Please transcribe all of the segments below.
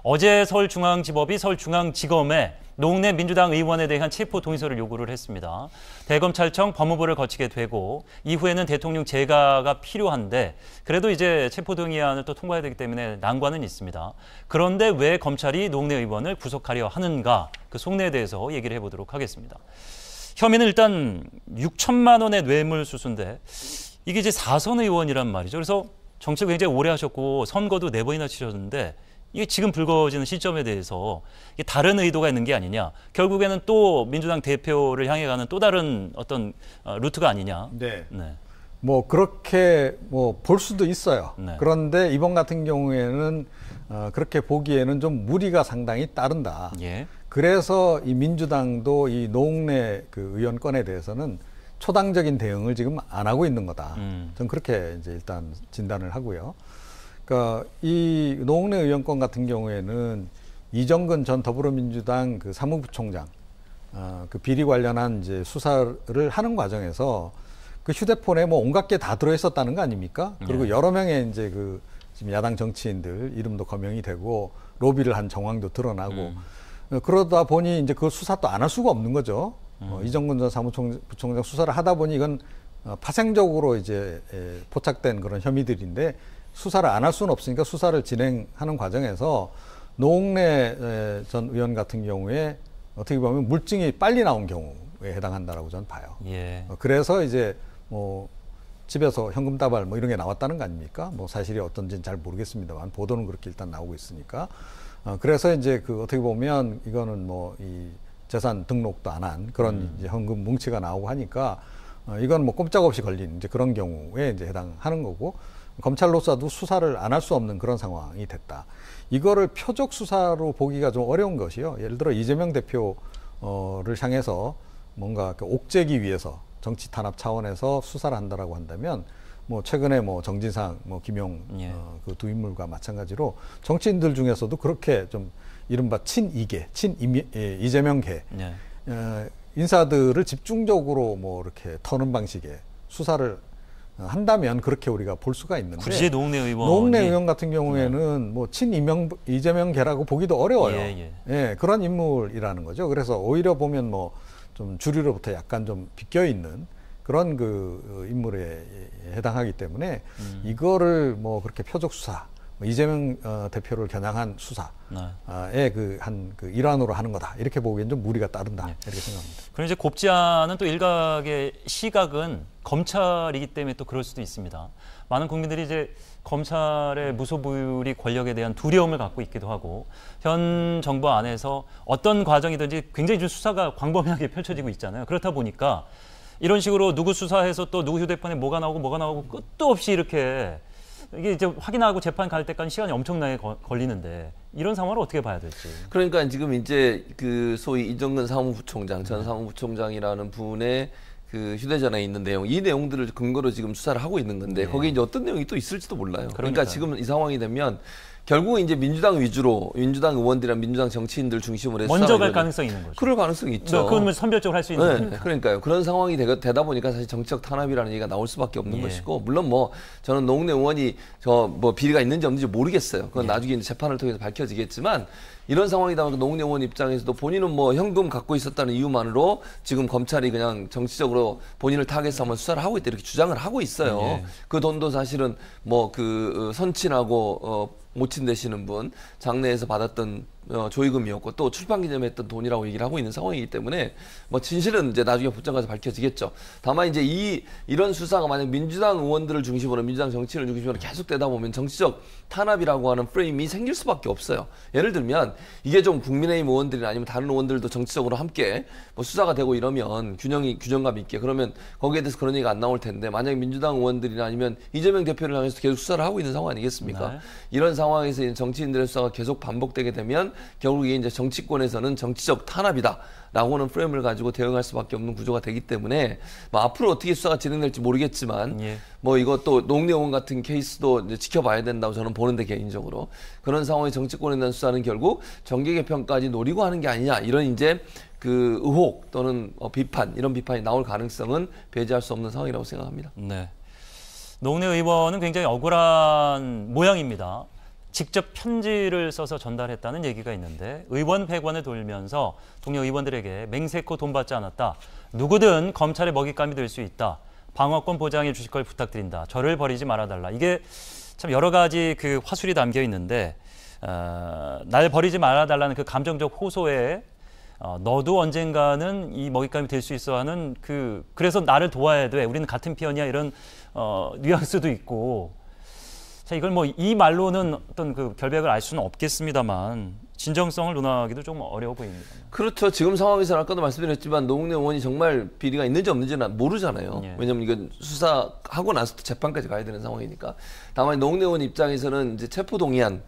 어제 서울중앙지법이 서울중앙지검에 노웅래 민주당 의원에 대한 체포 동의서를 요구를 했습니다. 대검찰청 법무부를 거치게 되고 이후에는 대통령 재가가 필요한데 그래도 이제 체포 동의안을 또 통과해야 되기 때문에 난관은 있습니다. 그런데 왜 검찰이 노웅래 의원을 구속하려 하는가? 그 속내에 대해서 얘기를 해보도록 하겠습니다. 혐의는 일단 6천만 원의 뇌물수수인데 이게 이제 4선 의원이란 말이죠. 그래서 정치를 굉장히 오래 하셨고 선거도 4번이나 치셨는데 이게 지금 불거지는 시점에 대해서 이게 다른 의도가 있는 게 아니냐. 결국에는 또 민주당 대표를 향해 가는 또 다른 어떤 루트가 아니냐. 네. 네. 뭐 그렇게 뭐 볼 수도 있어요. 네. 그런데 이번 같은 경우에는 그렇게 보기에는 좀 무리가 상당히 따른다. 예. 그래서 이 민주당도 이 노웅래 그 의원 건에 대해서는 초당적인 대응을 지금 안 하고 있는 거다. 저는 그렇게 이제 일단 진단을 하고요. 그러니까 이 노웅래 의원 건 같은 경우에는 이정근 전 더불어민주당 그 사무부총장 그 비리 관련한 이제 수사를 하는 과정에서 그 휴대폰에 뭐 온갖 게 다 들어 있었다는 거 아닙니까? 그리고 네. 여러 명의 이제 그 지금 야당 정치인들 이름도 거명이 되고 로비를 한 정황도 드러나고 그러다 보니 이제 그 수사 또 안 할 수가 없는 거죠. 이정근 전 사무부총장 수사를 하다 보니 이건 파생적으로 이제 포착된 그런 혐의들인데 수사를 안 할 수는 없으니까 수사를 진행하는 과정에서 노웅래 전 의원 같은 경우에 어떻게 보면 물증이 빨리 나온 경우에 해당한다라고 저는 봐요. 예. 그래서 이제 뭐 집에서 현금 다발 뭐 이런 게 나왔다는 거 아닙니까? 뭐 사실이 어떤지는 잘 모르겠습니다만 보도는 그렇게 일단 나오고 있으니까. 그래서 이제 그 어떻게 보면 이거는 뭐 이 재산 등록도 안 한 그런 이제 현금 뭉치가 나오고 하니까 이건 뭐 꼼짝없이 걸린 이제 그런 경우에 이제 해당하는 거고 검찰로서도 수사를 안 할 수 없는 그런 상황이 됐다. 이거를 표적 수사로 보기가 좀 어려운 것이요. 예를 들어 이재명 대표를 향해서 뭔가 옥죄기 위해서 정치 탄압 차원에서 수사를 한다라고 한다면 뭐 최근에 뭐 정진상, 뭐 김용 예. 그 두 인물과 마찬가지로 정치인들 중에서도 그렇게 좀 이른바 친이계, 이재명계 예. 인사들을 집중적으로 뭐 이렇게 터는 방식의 수사를 한다면 그렇게 우리가 볼 수가 있는데 굳이 노웅래 의원 노웅래 의원 같은 경우에는 뭐 이재명계라고 보기도 어려워요. 예, 그런 인물이라는 거죠. 그래서 오히려 보면 뭐 좀 주류로부터 약간 좀 비껴 있는 그런 그 인물에 해당하기 때문에 이거를 뭐 그렇게 표적 수사, 이재명 대표를 겨냥한 수사의 그 일환으로 하는 거다. 이렇게 보기엔 좀 무리가 따른다. 네. 이렇게 생각합니다. 그럼 이제 곱지 않은 또 일각의 시각은 검찰이기 때문에 또 그럴 수도 있습니다. 많은 국민들이 이제 검찰의 무소불위 권력에 대한 두려움을 갖고 있기도 하고 현 정부 안에서 어떤 과정이든지 굉장히 좀 수사가 광범위하게 펼쳐지고 있잖아요. 그렇다 보니까 이런 식으로 누구 수사해서 또 누구 휴대폰에 뭐가 나오고 끝도 없이 이렇게 이게 이제 확인하고 재판 갈 때까지 시간이 엄청나게 걸리는데 이런 상황을 어떻게 봐야 될지. 그러니까 지금 이제 그 소위 이정근 사무부총장, 전 사무부총장이라는 분의 그 휴대전화에 있는 내용, 이 내용들을 근거로 지금 수사를 하고 있는 건데 거기에 이제 어떤 내용이 또 있을지도 몰라요. 그러니까 지금 이 상황이 되면 결국은 이제 민주당 위주로 민주당 의원들이랑 민주당 정치인들 중심으로 해서 먼저 갈 가능성이 있는 거죠. 그럴 가능성이 있죠. 그건 선별적으로 할 수 있는 거니까. 네, 그러니까요. 그런 상황이 되다 보니까 사실 정치적 탄압이라는 얘기가 나올 수밖에 없는 것이고 물론 뭐 저는 노웅래 의원이 저 뭐 비리가 있는지 없는지 모르겠어요. 그건 나중에 이제 재판을 통해서 밝혀지겠지만 이런 상황이다 보니까 노웅래 의원 입장에서도 본인은 뭐 현금 갖고 있었다는 이유만으로 지금 검찰이 그냥 정치적으로 본인을 타겟해서 한번 수사를 하고 있다 이렇게 주장을 하고 있어요. 그 돈도 사실은 뭐 그 선친하고 모친 되시는 분 장례에서 받았던 조의금이었고 또 출판 기념에 했던 돈이라고 얘기를 하고 있는 상황이기 때문에 뭐 진실은 이제 나중에 법정 가서 밝혀지겠죠. 다만 이제 이런 수사가 만약 민주당 의원들을 중심으로 민주당 정치인을 중심으로 계속되다 보면 정치적 탄압이라고 하는 프레임이 생길 수밖에 없어요. 예를 들면 이게 좀 국민의힘 의원들이나 아니면 다른 의원들도 정치적으로 함께 뭐 수사가 되고 이러면 균형감 있게 그러면 거기에 대해서 그런 얘기가 안 나올 텐데 만약에 민주당 의원들이나 아니면 이재명 대표를 향해서 계속 수사를 하고 있는 상황 아니겠습니까? 네. 이런 상황에서 정치인들의 수사가 계속 반복되게 되면 결국에 이제 정치권에서는 정치적 탄압이다라고 하는 프레임을 가지고 대응할 수밖에 없는 구조가 되기 때문에 뭐 앞으로 어떻게 수사가 진행될지 모르겠지만 뭐 이것도 노웅래 의원 같은 케이스도 이제 지켜봐야 된다고 저는 보는데 개인적으로 그런 상황의 정치권에 대한 수사는 결국 정계 개편까지 노리고 하는 게 아니냐 이런 이제 그 의혹 또는 비판 이런 비판이 나올 가능성은 배제할 수 없는 상황이라고 생각합니다. 네. 노웅래 의원은 굉장히 억울한 모양입니다. 직접 편지를 써서 전달했다는 얘기가 있는데 의원 100원에 돌면서 동료 의원들에게 맹세코 돈 받지 않았다. 누구든 검찰의 먹잇감이 될 수 있다. 방어권 보장해 주실 걸 부탁드린다. 저를 버리지 말아달라. 이게 참 여러 가지 그 화술이 담겨 있는데 날 버리지 말아달라는 그 감정적 호소에 너도 언젠가는 이 먹잇감이 될 수 있어 하는 그래서 나를 도와야 돼. 우리는 같은 편이야. 이런 뉘앙스도 있고. 자, 이걸 뭐 이 말로는 어떤 그 결백을 알 수는 없겠습니다만 진정성을 논하기도 좀 어려워 보입니다. 그렇죠. 지금 상황에서는 아까도 말씀드렸지만 노웅래 의원이 정말 비리가 있는지 없는지는 모르잖아요. 예. 왜냐하면 이건 수사하고 나서 재판까지 가야 되는 상황이니까. 다만 노웅래 의원 입장에서는 이제 체포동의안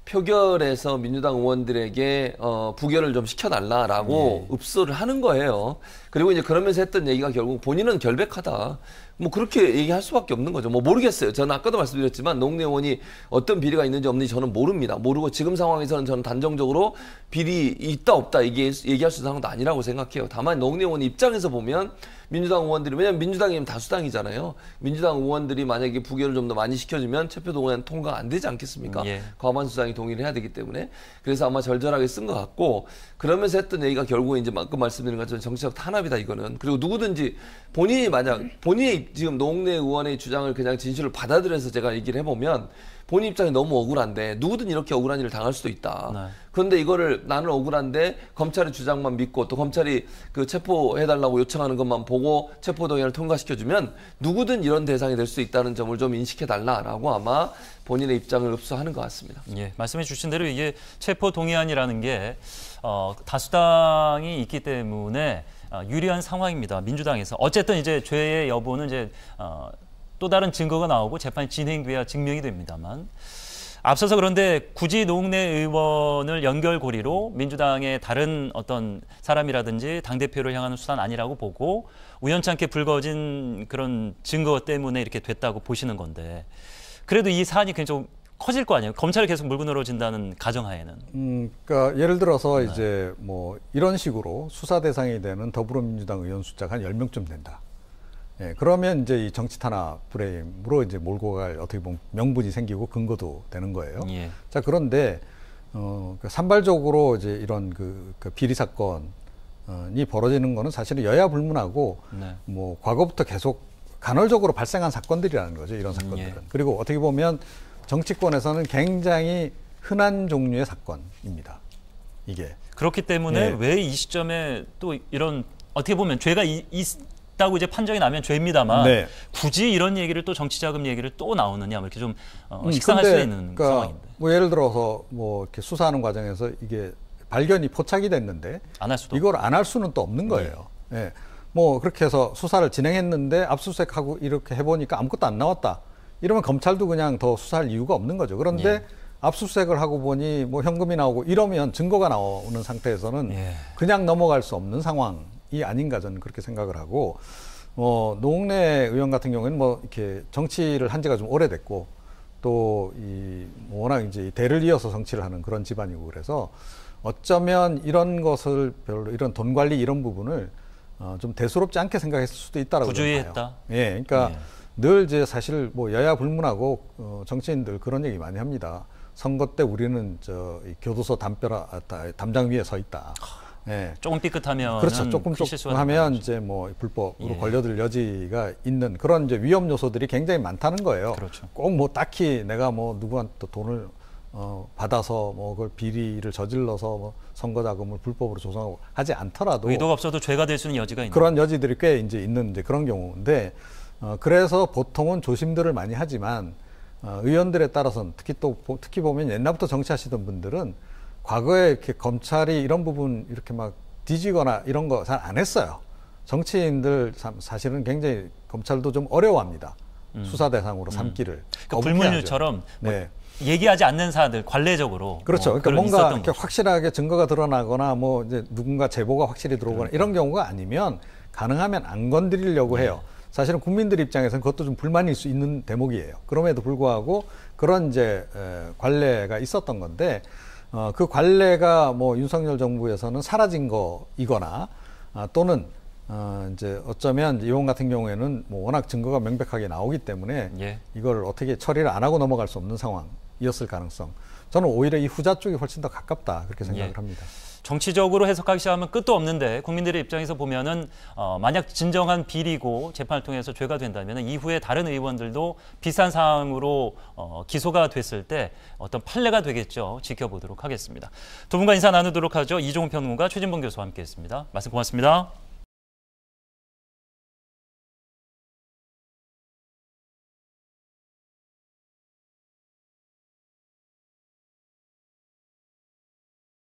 표결에서 민주당 의원들에게 부결을 좀 시켜달라라고 읍소를 하는 거예요. 그리고 이제 그러면서 했던 얘기가 결국 본인은 결백하다. 뭐 그렇게 얘기할 수밖에 없는 거죠. 뭐 모르겠어요. 저는 아까도 말씀드렸지만 노웅래 의원이 어떤 비리가 있는지 없는지 저는 모릅니다. 모르고 지금 상황에서는 저는 단정적으로 비리 있다 없다 얘기할 수 있는 상황도 아니라고 생각해요. 다만 노웅래 의원 입장에서 보면 민주당 의원들이, 왜냐하면 민주당이 다수당이잖아요. 민주당 의원들이 만약에 부결을 좀 더 많이 시켜주면 체포동의안 통과가 안 되지 않겠습니까? 예. 과반수당이 동의를 해야 되기 때문에. 그래서 아마 절절하게 쓴 것 같고, 그러면서 했던 얘기가 결국에 이제 아까 말씀드린 것처럼 정치적 탄압이다 이거는. 그리고 누구든지 본인이 지금 노웅래 의원의 주장을 그냥 진실을 받아들여서 제가 얘기를 해보면 본인 입장이 너무 억울한데 누구든 이렇게 억울한 일을 당할 수도 있다. 네. 그런데 이거를 나는 억울한데 검찰의 주장만 믿고 또 검찰이 그 체포해달라고 요청하는 것만 보고 체포동의안을 통과시켜주면 누구든 이런 대상이 될 수 있다는 점을 좀 인식해달라라고 아마 본인의 입장을 읍소하는 것 같습니다. 예, 말씀해 주신 대로 이게 체포동의안이라는 게 다수당이 있기 때문에 유리한 상황입니다. 민주당에서. 어쨌든 이제 죄의 여부는 이제 또 다른 증거가 나오고 재판이 진행돼야 증명이 됩니다만 앞서서 그런데 굳이 노웅래 의원을 연결고리로 민주당의 다른 어떤 사람이라든지 당대표를 향하는 수단 아니라고 보고 우연찮게 불거진 그런 증거 때문에 이렇게 됐다고 보시는 건데 그래도 이 사안이 굉장히 좀 커질 거 아니에요? 검찰이 계속 물고 늘어진다는 가정하에는. 그러니까 예를 들어서 이제 뭐 이런 식으로 수사 대상이 되는 더불어민주당 의원 숫자가 한 10명쯤 된다. 예, 그러면 이제 이 정치 탄압 프레임으로 이제 몰고 갈 어떻게 보면 명분이 생기고 근거도 되는 거예요. 예. 자, 그런데 산발적으로 이제 이런 그 비리 사건이 벌어지는 거는 사실은 여야 불문하고 네. 뭐 과거부터 계속 간헐적으로 발생한 사건들이라는 거죠. 이런 사건들은. 예. 그리고 어떻게 보면 정치권에서는 굉장히 흔한 종류의 사건입니다. 이게. 그렇기 때문에 네. 왜 이 시점에 또 이런 어떻게 보면 죄가 있다고 이제 판정이 나면 죄입니다만 네. 굳이 이런 얘기를 또 정치자금 얘기를 또 나오느냐 이렇게 좀 식상할 수 있는 상황인데 뭐 예를 들어서 뭐 이렇게 수사하는 과정에서 이게 발견이 포착이 됐는데 안 할 수도 이걸 안 할 수는 또 없는 거예요. 예. 뭐 그렇게 해서 수사를 진행했는데 압수수색하고 이렇게 해보니까 아무것도 안 나왔다. 이러면 검찰도 그냥 더 수사할 이유가 없는 거죠. 그런데 예. 압수수색을 하고 보니 뭐 현금이 나오고 이러면 증거가 나오는 상태에서는 예. 그냥 넘어갈 수 없는 상황이 아닌가 저는 그렇게 생각을 하고 노웅래 의원 같은 경우에는 뭐 이렇게 정치를 한 지가 좀 오래됐고 또 워낙 이제 대를 이어서 정치를 하는 그런 집안이고 그래서 어쩌면 이런 것을 별로 이런 돈 관리 이런 부분을 좀 대수롭지 않게 생각했을 수도 있다라고 부주의했다. 봐요. 예, 그러니까 예. 늘 이제 사실 뭐 여야 불문하고 정치인들 그런 얘기 많이 합니다. 선거 때 우리는 이 교도소 담장 위에 서 있다. 예. 조금 삐끗하면 그렇죠. 조금 하면 이제 뭐 불법으로 예. 걸려들 여지가 있는 그런 이제 위험 요소들이 굉장히 많다는 거예요. 그렇죠. 꼭 뭐 딱히 내가 뭐 누구한테 돈을 받아서 뭐 그걸 비리를 저질러서 뭐 선거 자금을 불법으로 조성하고 하지 않더라도 의도가 없어도 죄가 될 수 있는 여지가 있는 그런 여지들이 꽤 이제 있는 이제 그런 경우인데 그래서 보통은 조심들을 많이 하지만 의원들에 따라서는 특히 보면 옛날부터 정치하시던 분들은 과거에 이렇게 검찰이 이런 부분 이렇게 막 뒤지거나 이런 거 잘 안 했어요. 정치인들 사실은 굉장히 검찰도 좀 어려워합니다. 수사 대상으로 삼기를. 그러니까 불문율처럼 뭐 네. 얘기하지 않는 사안들 관례적으로 그렇죠. 뭐 그러니까 뭔가 이렇게 거죠. 확실하게 증거가 드러나거나 뭐 이제 누군가 제보가 확실히 들어오거나 이런 경우가 아니면 가능하면 안 건드리려고 해요. 사실은 국민들 입장에서는 그것도 좀 불만일 수 있는 대목이에요. 그럼에도 불구하고 그런 이제 관례가 있었던 건데 그 관례가 뭐 윤석열 정부에서는 사라진 거이거나 또는 이제 어쩌면 이원 같은 경우에는 뭐 워낙 증거가 명백하게 나오기 때문에 예. 이걸 어떻게 처리를 안 하고 넘어갈 수 없는 상황이었을 가능성. 저는 오히려 이 후자 쪽이 훨씬 더 가깝다 그렇게 생각을 예. 합니다. 정치적으로 해석하기 시작하면 끝도 없는데 국민들의 입장에서 보면은 만약 진정한 비리고 재판을 통해서 죄가 된다면 이후에 다른 의원들도 비슷한 사항으로 기소가 됐을 때 어떤 판례가 되겠죠. 지켜보도록 하겠습니다. 두 분과 인사 나누도록 하죠. 이종훈 평론가 최진봉 교수와 함께했습니다. 말씀 고맙습니다.